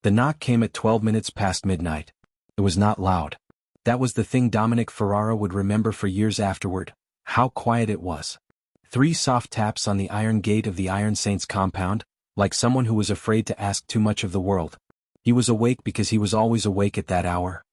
The knock came at 12 minutes past midnight. It was not loud. That was the thing Dominic Ferrara would remember for years afterward, how quiet it was. 3 soft taps on the iron gate of the Iron Saints compound, like someone who was afraid to ask too much of the world. He was awake because he was always awake at that hour.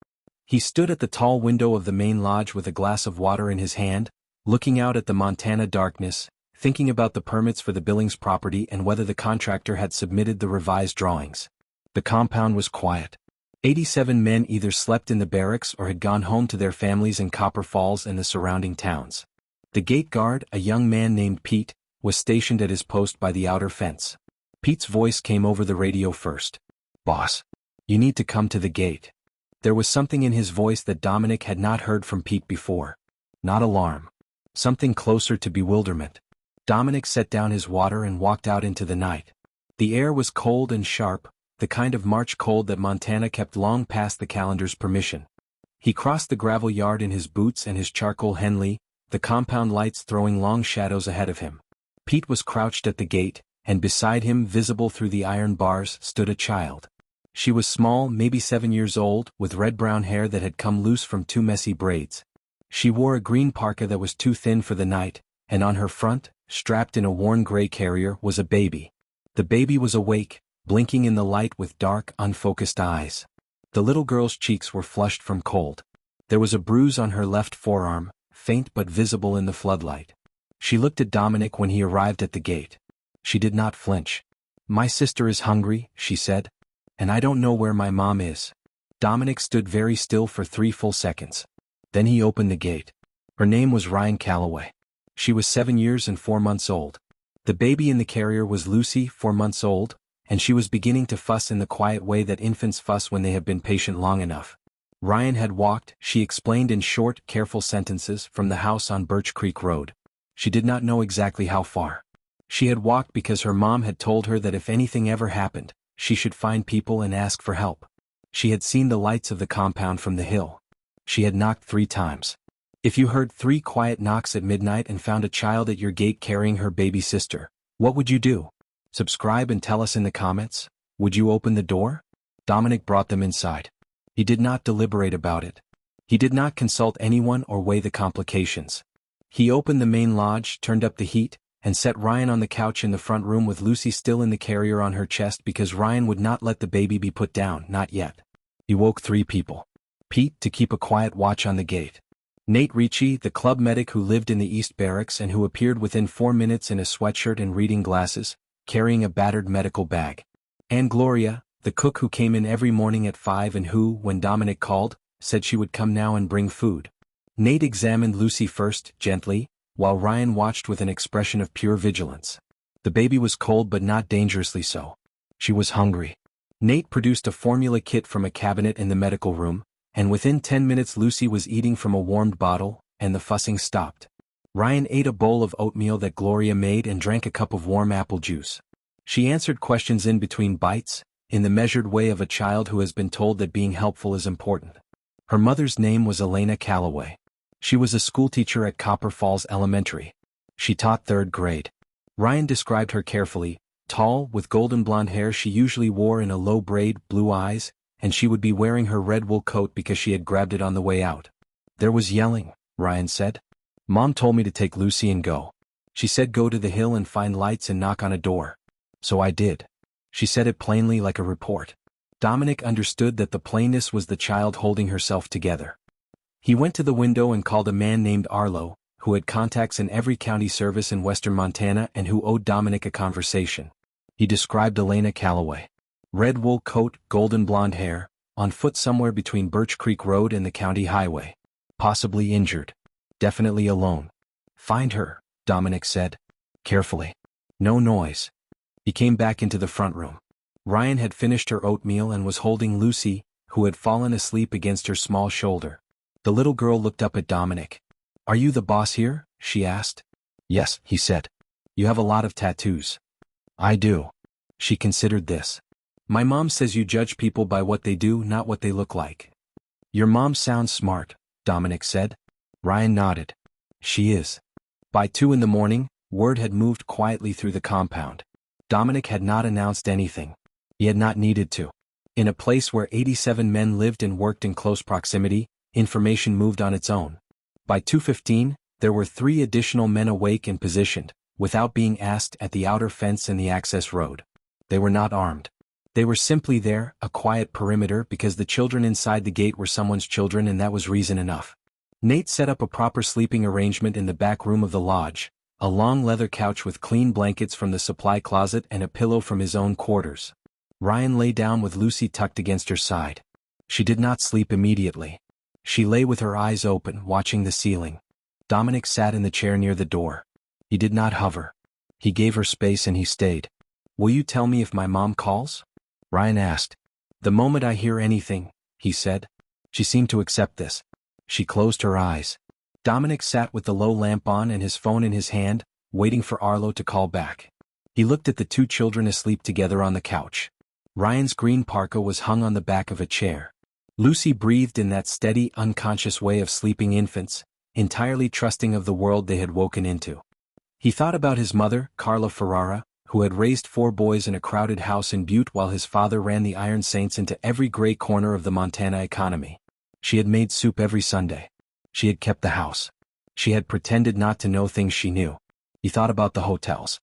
He stood at the tall window of the main lodge with a glass of water in his hand, looking out at the Montana darkness, thinking about the permits for the Billings property and whether the contractor had submitted the revised drawings. The compound was quiet. 87 men either slept in the barracks or had gone home to their families in Copper Falls and the surrounding towns. The gate guard, a young man named Pete, was stationed at his post by the outer fence. Pete's voice came over the radio first. "Boss, you need to come to the gate." There was something in his voice that Dominic had not heard from Pete before. Not alarm. Something closer to bewilderment. Dominic set down his water and walked out into the night. The air was cold and sharp, the kind of March cold that Montana kept long past the calendar's permission. He crossed the gravel yard in his boots and his charcoal Henley, the compound lights throwing long shadows ahead of him. Pete was crouched at the gate, and beside him, visible through the iron bars, stood a child. She was small, maybe 7 years old, with red-brown hair that had come loose from 2 messy braids. She wore a green parka that was too thin for the night, and on her front, strapped in a worn gray carrier, was a baby. The baby was awake, blinking in the light with dark, unfocused eyes. The little girl's cheeks were flushed from cold. There was a bruise on her left forearm, faint but visible in the floodlight. She looked at Dominic when he arrived at the gate. She did not flinch. "My sister is hungry," she said. "And I don't know where my mom is." Dominic stood very still for 3 full seconds. Then he opened the gate. Her name was Ryan Calloway. She was 7 years and 4 months old. The baby in the carrier was Lucy, 4 months old, and she was beginning to fuss in the quiet way that infants fuss when they have been patient long enough. Ryan had walked, she explained in short, careful sentences, from the house on Birch Creek Road. She did not know exactly how far. She had walked because her mom had told her that if anything ever happened, she should find people and ask for help. She had seen the lights of the compound from the hill. She had knocked 3 times. If you heard 3 quiet knocks at midnight and found a child at your gate carrying her baby sister, what would you do? Subscribe and tell us in the comments. Would you open the door? Dominic brought them inside. He did not deliberate about it. He did not consult anyone or weigh the complications. He opened the main lodge, turned up the heat, and set Ryan on the couch in the front room with Lucy still in the carrier on her chest because Ryan would not let the baby be put down, not yet. He woke 3 people. Pete, to keep a quiet watch on the gate. Nate Ricci, the club medic who lived in the East Barracks and who appeared within 4 minutes in a sweatshirt and reading glasses, carrying a battered medical bag. And Gloria, the cook who came in every morning at 5 and who, when Dominic called, said she would come now and bring food. Nate examined Lucy first, gently, while Ryan watched with an expression of pure vigilance. The baby was cold but not dangerously so. She was hungry. Nate produced a formula kit from a cabinet in the medical room, and within 10 minutes Lucy was eating from a warmed bottle, and the fussing stopped. Ryan ate a bowl of oatmeal that Gloria made and drank a cup of warm apple juice. She answered questions in between bites, in the measured way of a child who has been told that being helpful is important. Her mother's name was Elena Calloway. She was a schoolteacher at Copper Falls Elementary. She taught 3rd grade. Ryan described her carefully, tall, with golden blonde hair she usually wore in a low braid, blue eyes, and she would be wearing her red wool coat because she had grabbed it on the way out. "There was yelling," Ryan said. "Mom told me to take Lucy and go. She said go to the hill and find lights and knock on a door. So I did." She said it plainly like a report. Dominic understood that the plainness was the child holding herself together. He went to the window and called a man named Arlo, who had contacts in every county service in western Montana and who owed Dominic a conversation. He described Elena Calloway. Red wool coat, golden blonde hair, on foot somewhere between Birch Creek Road and the county highway. Possibly injured. Definitely alone. "Find her," Dominic said. Carefully. No noise. He came back into the front room. Ryan had finished her oatmeal and was holding Lucy, who had fallen asleep against her small shoulder. The little girl looked up at Dominic. "Are you the boss here?" she asked. "Yes," he said. "You have a lot of tattoos." "I do." She considered this. "My mom says you judge people by what they do, not what they look like." "Your mom sounds smart," Dominic said. Ryan nodded. "She is." By 2 in the morning, word had moved quietly through the compound. Dominic had not announced anything. He had not needed to. In a place where 87 men lived and worked in close proximity, information moved on its own. By 2:15, there were 3 additional men awake and positioned, without being asked, at the outer fence and the access road. They were not armed. They were simply there, a quiet perimeter, because the children inside the gate were someone's children, and that was reason enough. Nate set up a proper sleeping arrangement in the back room of the lodge, a long leather couch with clean blankets from the supply closet and a pillow from his own quarters. Ryan lay down with Lucy tucked against her side. She did not sleep immediately. She lay with her eyes open, watching the ceiling. Dominic sat in the chair near the door. He did not hover. He gave her space and he stayed. "Will you tell me if my mom calls?" Ryan asked. "The moment I hear anything," he said. She seemed to accept this. She closed her eyes. Dominic sat with the low lamp on and his phone in his hand, waiting for Arlo to call back. He looked at the 2 children asleep together on the couch. Ryan's green parka was hung on the back of a chair. Lucy breathed in that steady, unconscious way of sleeping infants, entirely trusting of the world they had woken into. He thought about his mother, Carla Ferrara, who had raised 4 boys in a crowded house in Butte while his father ran the Iron Saints into every gray corner of the Montana economy. She had made soup every Sunday. She had kept the house. She had pretended not to know things she knew. He thought about the hotels.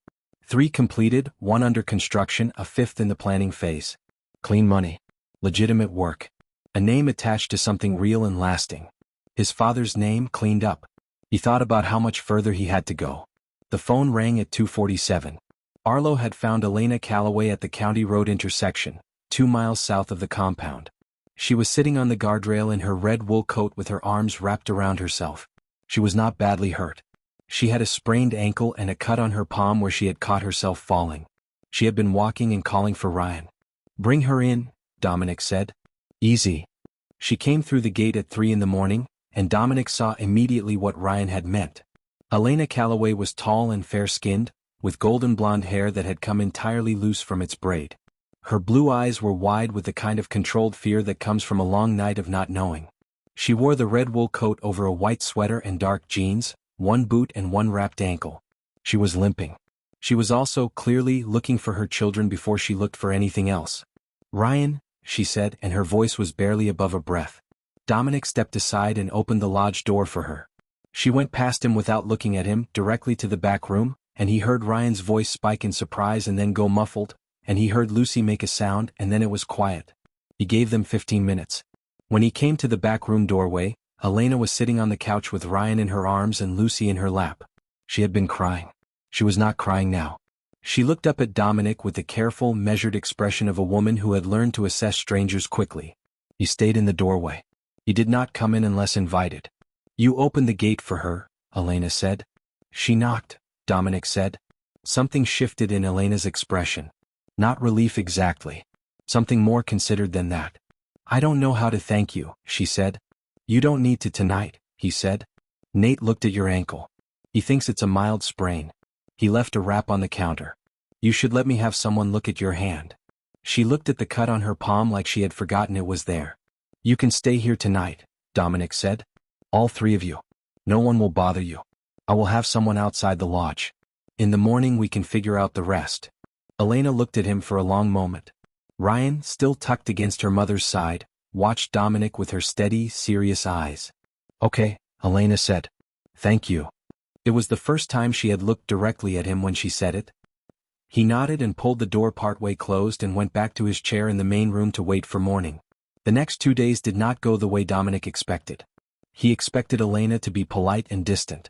3 completed, 1 under construction, a 5th in the planning phase. Clean money. Legitimate work. A name attached to something real and lasting. His father's name, cleaned up. He thought about how much further he had to go. The phone rang at 2:47. Arlo had found Elena Calloway at the County Road intersection, 2 miles south of the compound. She was sitting on the guardrail in her red wool coat with her arms wrapped around herself. She was not badly hurt. She had a sprained ankle and a cut on her palm where she had caught herself falling. She had been walking and calling for Ryan. "Bring her in," Dominic said. "Easy." She came through the gate at 3 in the morning, and Dominic saw immediately what Ryan had meant. Elena Calloway was tall and fair-skinned, with golden blonde hair that had come entirely loose from its braid. Her blue eyes were wide with the kind of controlled fear that comes from a long night of not knowing. She wore the red wool coat over a white sweater and dark jeans, 1 boot and 1 wrapped ankle. She was limping. She was also clearly looking for her children before she looked for anything else. "Ryan," she said, and her voice was barely above a breath. Dominic stepped aside and opened the lodge door for her. She went past him without looking at him, directly to the back room, and he heard Ryan's voice spike in surprise and then go muffled, and he heard Lucy make a sound, and then it was quiet. He gave them 15 minutes. When he came to the back room doorway, Elena was sitting on the couch with Ryan in her arms and Lucy in her lap. She had been crying. She was not crying now. She looked up at Dominic with the careful, measured expression of a woman who had learned to assess strangers quickly. He stayed in the doorway. He did not come in unless invited. "You opened the gate for her," Elena said. "She knocked," Dominic said. Something shifted in Elena's expression. Not relief exactly. Something more considered than that. "I don't know how to thank you," she said. "You don't need to tonight," he said. "Nate looked at your ankle. He thinks it's a mild sprain. He left a wrap on the counter. You should let me have someone look at your hand." She looked at the cut on her palm like she had forgotten it was there. "You can stay here tonight," Dominic said. "All 3 of you. No one will bother you. I will have someone outside the lodge. In the morning we can figure out the rest." Elena looked at him for a long moment. Ryan, still tucked against her mother's side, watched Dominic with her steady, serious eyes. "Okay," Elena said. "Thank you." It was the first time she had looked directly at him when she said it. He nodded and pulled the door partway closed and went back to his chair in the main room to wait for morning. The next 2 days did not go the way Dominic expected. He expected Elena to be polite and distant.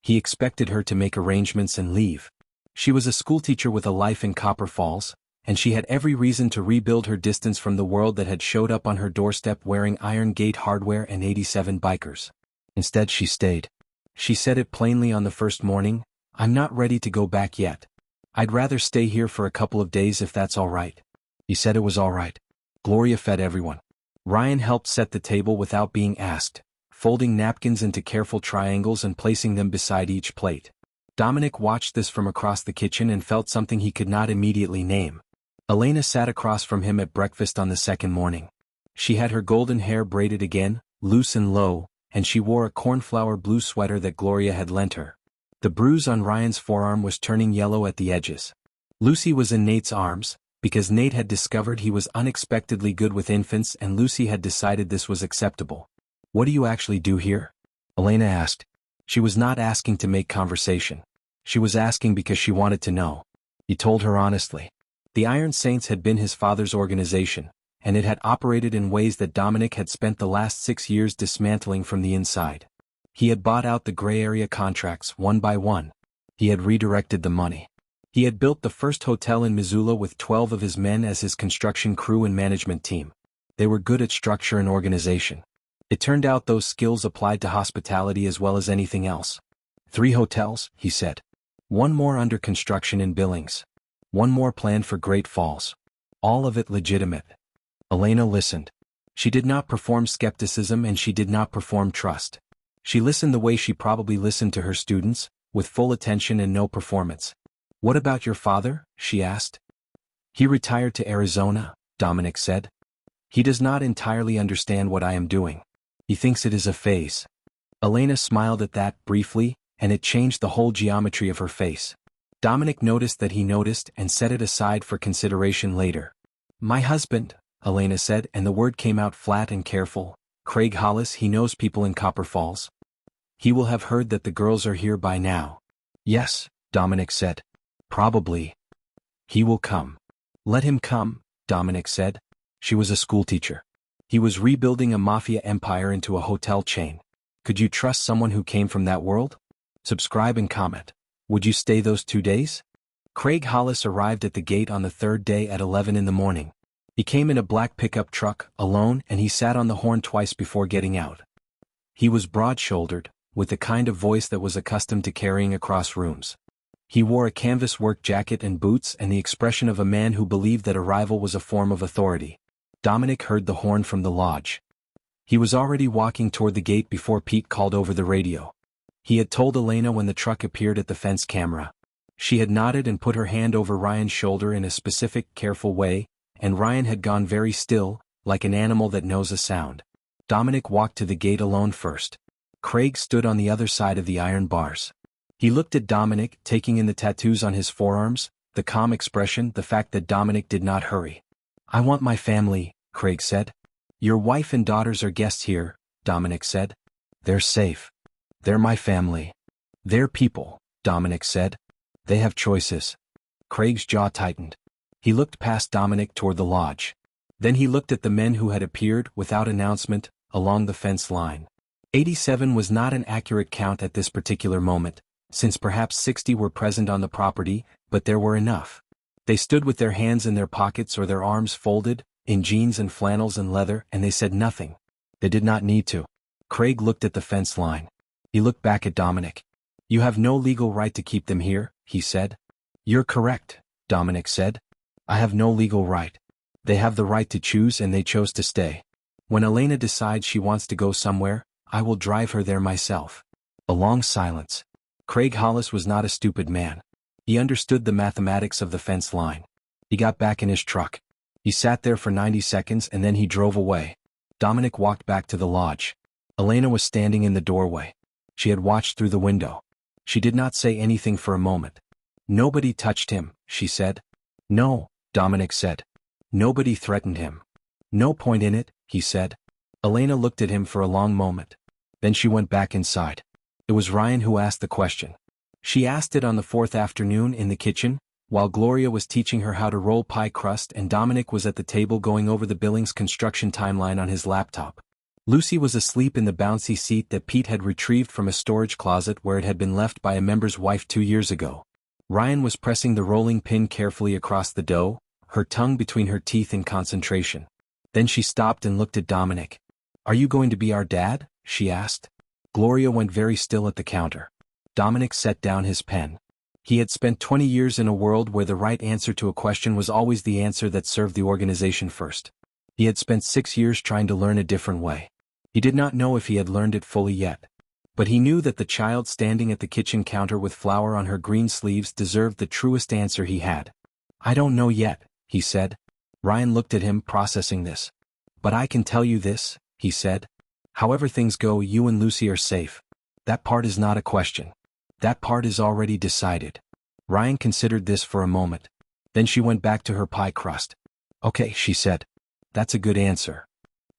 He expected her to make arrangements and leave. She was a schoolteacher with a life in Copper Falls, and she had every reason to rebuild her distance from the world that had showed up on her doorstep wearing Iron Gate hardware and 87 bikers. Instead she stayed. She said it plainly on the first morning, "I'm not ready to go back yet. I'd rather stay here for a couple of days if that's all right." He said it was all right. Gloria fed everyone. Ryan helped set the table without being asked, folding napkins into careful triangles and placing them beside each plate. Dominic watched this from across the kitchen and felt something he could not immediately name. Elena sat across from him at breakfast on the second morning. She had her golden hair braided again, loose and low, and she wore a cornflower blue sweater that Gloria had lent her. The bruise on Ryan's forearm was turning yellow at the edges. Lucy was in Nate's arms, Because Nate had discovered he was unexpectedly good with infants and Lucy had decided this was acceptable. "What do you actually do here?" Elena asked. She was not asking to make conversation. She was asking because she wanted to know. He told her honestly. The Iron Saints had been his father's organization, and it had operated in ways that Dominic had spent the last 6 years dismantling from the inside. He had bought out the gray area contracts one by one. He had redirected the money. He had built the first hotel in Missoula with 12 of his men as his construction crew and management team. They were good at structure and organization. It turned out those skills applied to hospitality as well as anything else. 3 hotels, he said. 1 more under construction in Billings. 1 more planned for Great Falls. All of it legitimate. Elena listened. She did not perform skepticism and she did not perform trust. She listened the way she probably listened to her students, with full attention and no performance. "What about your father?" she asked. "He retired to Arizona," Dominic said. "He does not entirely understand what I am doing. He thinks it is a phase." Elena smiled at that briefly, and it changed the whole geometry of her face. Dominic noticed that he noticed and set it aside for consideration later. "My husband," Elena said, and the word came out flat and careful. "Craig Hollis, he knows people in Copper Falls. He will have heard that the girls are here by now." "Yes," Dominic said. "Probably. He will come." "Let him come," Dominic said. She was a schoolteacher. He was rebuilding a Mafia empire into a hotel chain. Could you trust someone who came from that world? Subscribe and comment. Would you stay those 2 days? Craig Hollis arrived at the gate on the 3rd day at 11 in the morning. He came in a black pickup truck, alone, and he sat on the horn twice before getting out. He was broad-shouldered, with the kind of voice that was accustomed to carrying across rooms. He wore a canvas work jacket and boots and the expression of a man who believed that arrival was a form of authority. Dominic heard the horn from the lodge. He was already walking toward the gate before Pete called over the radio. He had told Elena when the truck appeared at the fence camera. She had nodded and put her hand over Ryan's shoulder in a specific, careful way, and Ryan had gone very still, like an animal that knows a sound. Dominic walked to the gate alone first. Craig stood on the other side of the iron bars. He looked at Dominic, taking in the tattoos on his forearms, the calm expression, the fact that Dominic did not hurry. "I want my family," Craig said. "Your wife and daughters are guests here," Dominic said. "They're safe. They're my family. They're people," Dominic said. "They have choices." Craig's jaw tightened. He looked past Dominic toward the lodge. Then he looked at the men who had appeared, without announcement, along the fence line. 87 was not an accurate count at this particular moment, since perhaps 60 were present on the property, but there were enough. They stood with their hands in their pockets or their arms folded, in jeans and flannels and leather, and they said nothing. They did not need to. Craig looked at the fence line. He looked back at Dominic. "You have no legal right to keep them here," he said. "You're correct," Dominic said. "I have no legal right. They have the right to choose and they chose to stay. When Elena decides she wants to go somewhere, I will drive her there myself." A long silence. Craig Hollis was not a stupid man. He understood the mathematics of the fence line. He got back in his truck. He sat there for 90 seconds and then he drove away. Dominic walked back to the lodge. Elena was standing in the doorway. She had watched through the window. She did not say anything for a moment. "Nobody touched him," she said. "No," Dominic said. "Nobody threatened him." "No point in it," he said. Elena looked at him for a long moment. Then she went back inside. It was Ryan who asked the question. She asked it on the 4th afternoon in the kitchen, while Gloria was teaching her how to roll pie crust and Dominic was at the table going over the Billings construction timeline on his laptop. Lucy was asleep in the bouncy seat that Pete had retrieved from a storage closet where it had been left by a member's wife 2 years ago. Ryan was pressing the rolling pin carefully across the dough, her tongue between her teeth in concentration. Then she stopped and looked at Dominic. "Are you going to be our dad?" she asked. Gloria went very still at the counter. Dominic set down his pen. He had spent 20 years in a world where the right answer to a question was always the answer that served the organization first. He had spent 6 years trying to learn a different way. He did not know if he had learned it fully yet. But he knew that the child standing at the kitchen counter with flour on her green sleeves deserved the truest answer he had. "I don't know yet," he said. Ryan looked at him, processing this. "But I can tell you this," he said. "However things go, you and Lucy are safe. That part is not a question. That part is already decided." Ryan considered this for a moment. Then she went back to her pie crust. Okay, she said. That's a good answer.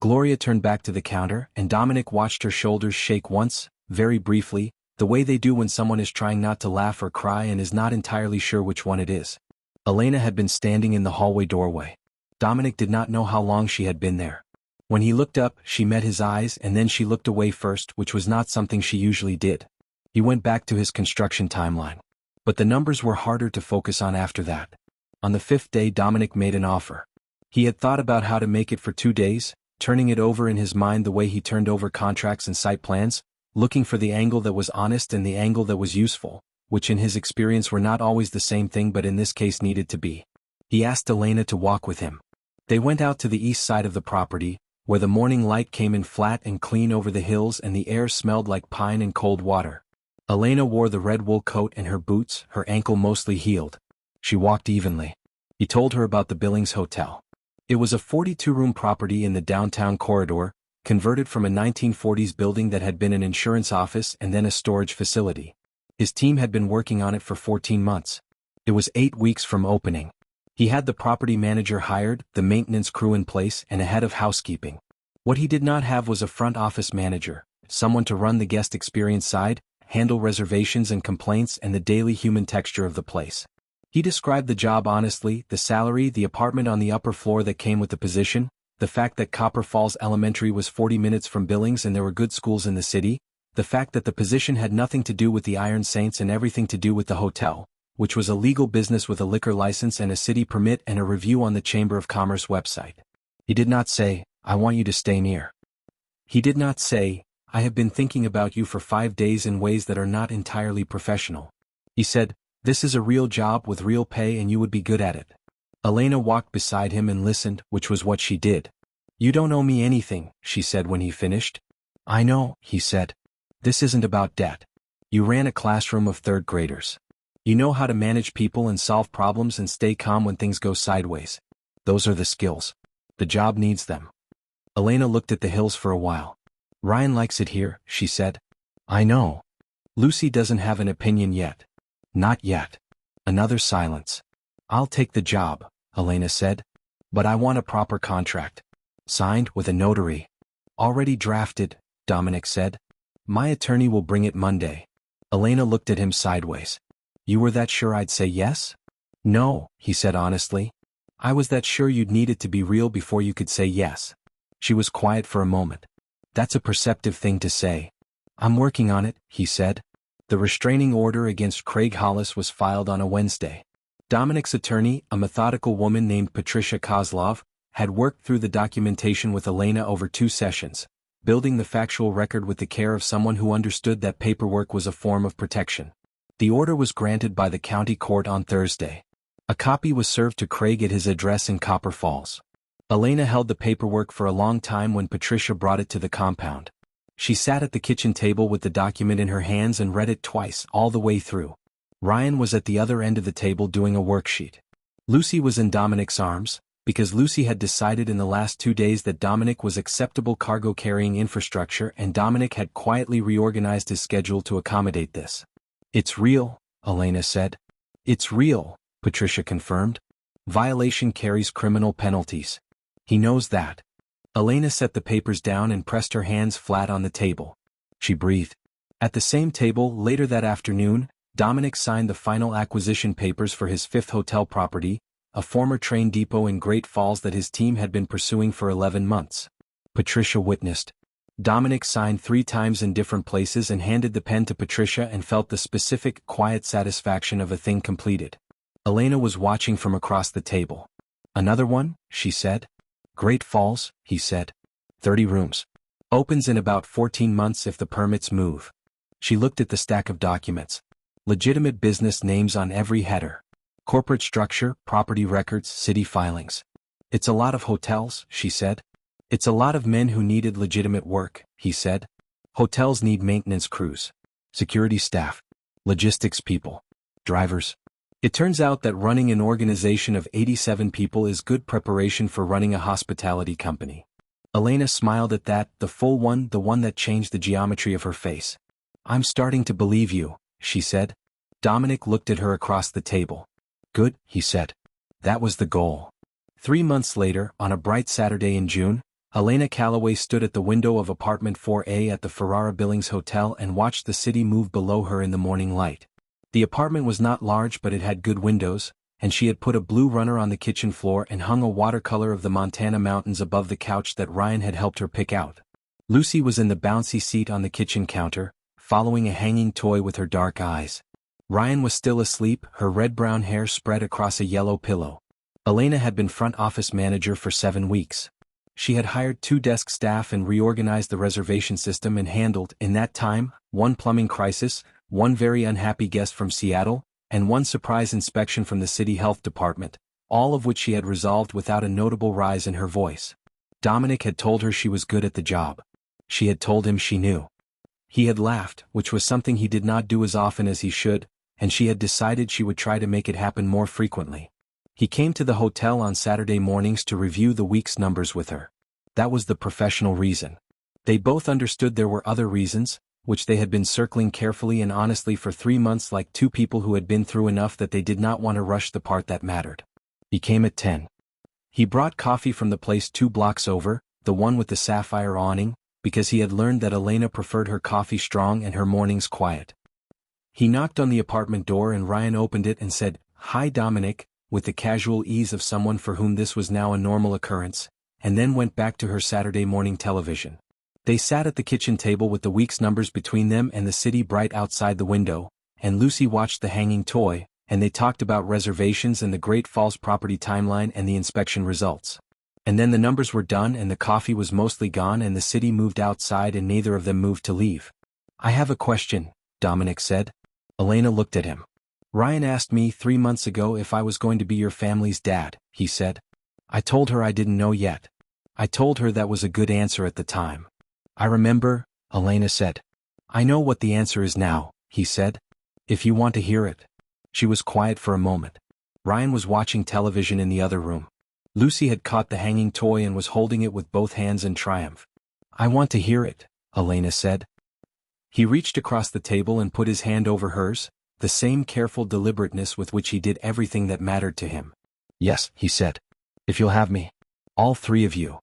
Gloria turned back to the counter, and Dominic watched her shoulders shake once, very briefly, the way they do when someone is trying not to laugh or cry and is not entirely sure which one it is. Elena had been standing in the hallway doorway. Dominic did not know how long she had been there. When he looked up, she met his eyes and then she looked away first, which was not something she usually did. He went back to his construction timeline. But the numbers were harder to focus on after that. On the 5th day, Dominic made an offer. He had thought about how to make it for 2 days, turning it over in his mind the way he turned over contracts and site plans, looking for the angle that was honest and the angle that was useful, which in his experience were not always the same thing but in this case needed to be. He asked Elena to walk with him. They went out to the east side of the property, where the morning light came in flat and clean over the hills and the air smelled like pine and cold water. Elena wore the red wool coat and her boots, her ankle mostly healed. She walked evenly. He told her about the Billings Hotel. It was a 42-room property in the downtown corridor, converted from a 1940s building that had been an insurance office and then a storage facility. His team had been working on it for 14 months. It was 8 weeks from opening. He had the property manager hired, the maintenance crew in place, and a head of housekeeping. What he did not have was a front office manager, someone to run the guest experience side, handle reservations and complaints and the daily human texture of the place. He described the job honestly, the salary, the apartment on the upper floor that came with the position, the fact that Copper Falls Elementary was 40 minutes from Billings and there were good schools in the city, the fact that the position had nothing to do with the Iron Saints and everything to do with the hotel, which was a legal business with a liquor license and a city permit and a review on the Chamber of Commerce website. He did not say, "I want you to stay near." He did not say, "I have been thinking about you for 5 days in ways that are not entirely professional." He said, "This is a real job with real pay and you would be good at it." Elena walked beside him and listened, which was what she did. "You don't owe me anything," she said when he finished. "I know," he said. "This isn't about debt. You ran a classroom of 3rd graders. You know how to manage people and solve problems and stay calm when things go sideways. Those are the skills. The job needs them." Elena looked at the hills for a while. "Ryan likes it here," she said. "I know. Lucy doesn't have an opinion yet." "Not yet." Another silence. "I'll take the job," Elena said. "But I want a proper contract. Signed with a notary." "Already drafted," Dominic said. "My attorney will bring it Monday." Elena looked at him sideways. "You were that sure I'd say yes?" "No," he said honestly. "I was that sure you'd need it to be real before you could say yes." She was quiet for a moment. "That's a perceptive thing to say." "I'm working on it," he said. The restraining order against Craig Hollis was filed on a Wednesday. Dominic's attorney, a methodical woman named Patricia Kozlov, had worked through the documentation with Elena over 2 sessions, building the factual record with the care of someone who understood that paperwork was a form of protection. The order was granted by the county court on Thursday. A copy was served to Craig at his address in Copper Falls. Elena held the paperwork for a long time when Patricia brought it to the compound. She sat at the kitchen table with the document in her hands and read it twice, all the way through. Ryan was at the other end of the table doing a worksheet. Lucy was in Dominic's arms, because Lucy had decided in the last 2 days that Dominic was acceptable cargo-carrying infrastructure and Dominic had quietly reorganized his schedule to accommodate this. "It's real," Elena said. "It's real," Patricia confirmed. "Violation carries criminal penalties. He knows that." Elena set the papers down and pressed her hands flat on the table. She breathed. At the same table, later that afternoon, Dominic signed the final acquisition papers for his 5th hotel property, a former train depot in Great Falls that his team had been pursuing for 11 months. Patricia witnessed. Dominic signed 3 times in different places and handed the pen to Patricia and felt the specific, quiet satisfaction of a thing completed. Elena was watching from across the table. "Another one?" she said. "Great Falls," he said. 30 rooms. Opens in about 14 months if the permits move. She looked at the stack of documents. Legitimate business names on every header. Corporate structure, property records, city filings. "It's a lot of hotels," she said. "It's a lot of men who needed legitimate work," he said. "Hotels need maintenance crews, security staff, logistics people, drivers." It turns out that running an organization of 87 people is good preparation for running a hospitality company. Elena smiled at that, the full one, the one that changed the geometry of her face. "I'm starting to believe you," she said. Dominic looked at her across the table. "Good," he said. That was the goal. 3 months later, on a bright Saturday in June, Elena Calloway stood at the window of apartment 4A at the Ferrara Billings Hotel and watched the city move below her in the morning light. The apartment was not large, but it had good windows, and she had put a blue runner on the kitchen floor and hung a watercolor of the Montana mountains above the couch that Ryan had helped her pick out. Lucy was in the bouncy seat on the kitchen counter, following a hanging toy with her dark eyes. Ryan was still asleep, her red-brown hair spread across a yellow pillow. Elena had been front office manager for 7 weeks. She had hired 2 desk staff and reorganized the reservation system and handled, in that time, 1 plumbing crisis, 1 very unhappy guest from Seattle, and 1 surprise inspection from the city health department, all of which she had resolved without a notable rise in her voice. Dominic had told her she was good at the job. She had told him she knew. He had laughed, which was something he did not do as often as he should, and she had decided she would try to make it happen more frequently. He came to the hotel on Saturday mornings to review the week's numbers with her. That was the professional reason. They both understood there were other reasons, which they had been circling carefully and honestly for 3 months, like 2 people who had been through enough that they did not want to rush the part that mattered. He came at 10. He brought coffee from the place 2 blocks over, the one with the sapphire awning, because he had learned that Elena preferred her coffee strong and her mornings quiet. He knocked on the apartment door and Ryan opened it and said, "Hi Dominic," with the casual ease of someone for whom this was now a normal occurrence, and then went back to her Saturday morning television. They sat at the kitchen table with the week's numbers between them and the city bright outside the window, and Lucy watched the hanging toy, and they talked about reservations and the Great Falls property timeline and the inspection results. And then the numbers were done and the coffee was mostly gone and the city moved outside and neither of them moved to leave. "I have a question," Dominic said. Elena looked at him. "Ryan asked me 3 months ago if I was going to be your family's dad," he said. "I told her I didn't know yet. I told her that was a good answer at the time." "I remember," Elena said. "I know what the answer is now," he said. "If you want to hear it." She was quiet for a moment. Ryan was watching television in the other room. Lucy had caught the hanging toy and was holding it with both hands in triumph. "I want to hear it," Elena said. He reached across the table and put his hand over hers, the same careful deliberateness with which he did everything that mattered to him. "Yes," he said. "If you'll have me. All 3 of you."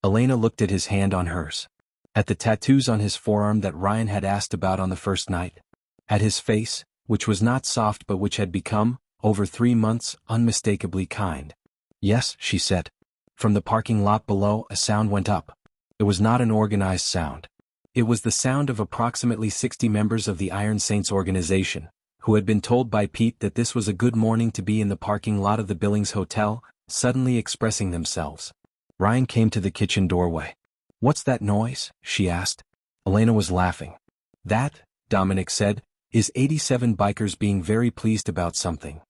Elena looked at his hand on hers. At the tattoos on his forearm that Ryan had asked about on the first night. At his face, which was not soft but which had become, over 3 months, unmistakably kind. "Yes," she said. From the parking lot below, a sound went up. It was not an organized sound. It was the sound of approximately 60 members of the Iron Saints organization, who had been told by Pete that this was a good morning to be in the parking lot of the Billings Hotel, suddenly expressing themselves. Ryan came to the kitchen doorway. "What's that noise?" she asked. Elena was laughing. "That," Dominic said, "is 87 bikers being very pleased about something."